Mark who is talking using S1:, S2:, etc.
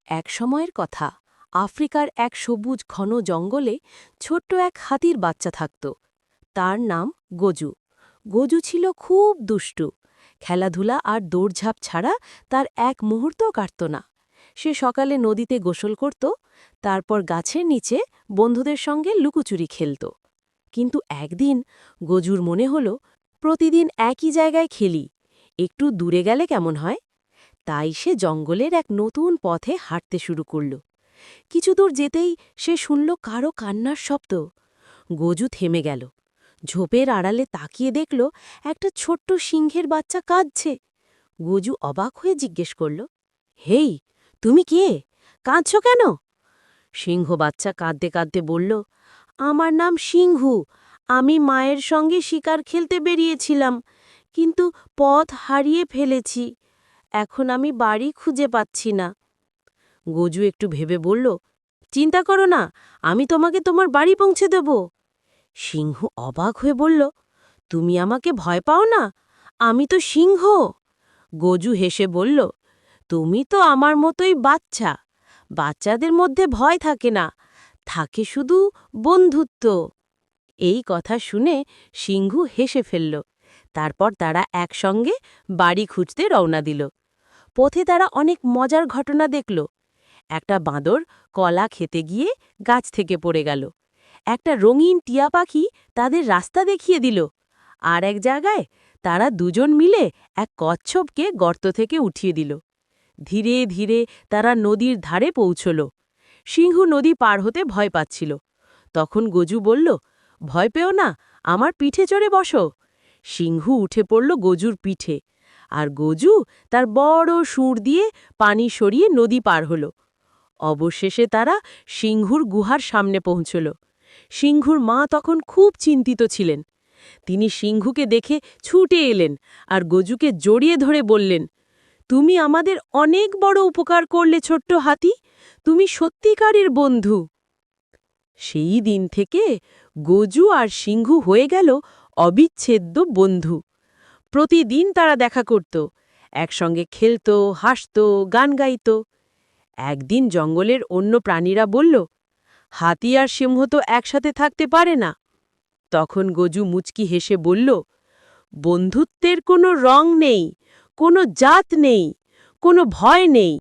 S1: এক সময়ের কথা, আফ্রিকার এক সবুজ ঘন জঙ্গলে ছোট্ট এক হাতির বাচ্চা থাকত। তার নাম গজু। গজু ছিল খুব দুষ্টু। খেলাধুলা আর দৌড়ঝাঁপ ছাড়া তার এক মুহূর্তও কাটত না। সে সকালে নদীতে গোসল করত, তারপর গাছের নিচে বন্ধুদের সঙ্গে লুকোচুরি খেলত। কিন্তু একদিন গজুর মনে হল, প্রতিদিন একই জায়গায় খেলি, একটু দূরে গেলে কেমন হয়। তাই সে জঙ্গলের এক নতুন পথে হাঁটতে শুরু করল। কিছু দূর যেতেই সে শুনল কারো কান্নার শব্দ। গজু থেমে গেল। ঝোপের আড়ালে তাকিয়ে দেখল একটা ছোট্ট সিংহের বাচ্চা কাঁদছে। গজু অবাক হয়ে জিজ্ঞেস করল, হেই, তুমি কে? কাঁদছ কেন? সিংহ বাচ্চা কাঁদতে কাঁদতে বলল, আমার নাম সিংহু। আমি মায়ের সঙ্গে শিকার খেলতে বেরিয়েছিলাম, কিন্তু পথ হারিয়ে ফেলেছি। এখন আমি বাড়ি খুঁজে পাচ্ছি না। গজু একটু ভেবে বলল, চিন্তা করো না, আমি তোমাকে তোমার বাড়ি পৌঁছে দেব। সিংহ অবাক হয়ে বলল, তুমি আমাকে ভয় পাও না? আমি তো সিংহ। গজু হেসে বলল, তুমি তো আমার মতোই বাচ্চা। বাচ্চাদের মধ্যে ভয় থাকে না, থাকে শুধু বন্ধুত্ব। এই কথা শুনে সিংহু হেসে ফেলল। তারপর তারা একসঙ্গে বাড়ি খুঁজতে রওনা দিল। পথে তারা অনেক মজার ঘটনা দেখল। একটা বাঁদর কলা খেতে গিয়ে গাছ থেকে পড়ে গেল। একটা রঙিন টিয়া পাখি তাদের রাস্তা দেখিয়ে দিল। আর এক জায়গায় তারা দুজন মিলে এক কচ্ছপকে গর্ত থেকে উঠিয়ে দিল। ধীরে ধীরে তারা নদীর ধারে পৌঁছল। সিংহু নদী পার হতে ভয় পাচ্ছিল। তখন গজু বলল, ভয় পেও না, আমার পিঠে চড়ে বসো। সিংহু উঠে পড়ল গজুর পিঠে, আর গজু তার বড় সুঁড় দিয়ে পানি সরিয়ে নদী পার হল। অবশেষে তারা সিংহুর গুহার সামনে পৌঁছল। সিংহুর মা তখন খুব চিন্তিত ছিলেন। তিনি সিংহুকে দেখে ছুটে এলেন আর গজুকে জড়িয়ে ধরে বললেন, তুমি আমাদের অনেক বড় উপকার করলে ছোট্ট হাতি, তুমি সত্যিকারের বন্ধু। সেই দিন থেকে গজু আর সিংহু হয়ে গেল অবিচ্ছেদ্য বন্ধু। প্রতিদিন তারা দেখা করত, একসঙ্গে খেলত, হাসত, গান গাইত। একদিন জঙ্গলের অন্য প্রাণীরা বলল, হাতি আর সিংহ তো একসাথে থাকতে পারে না। তখন গজু মুচকি হেসে বলল, বন্ধুত্বের কোনো রং নেই, কোনো জাত নেই, কোনো ভয় নেই।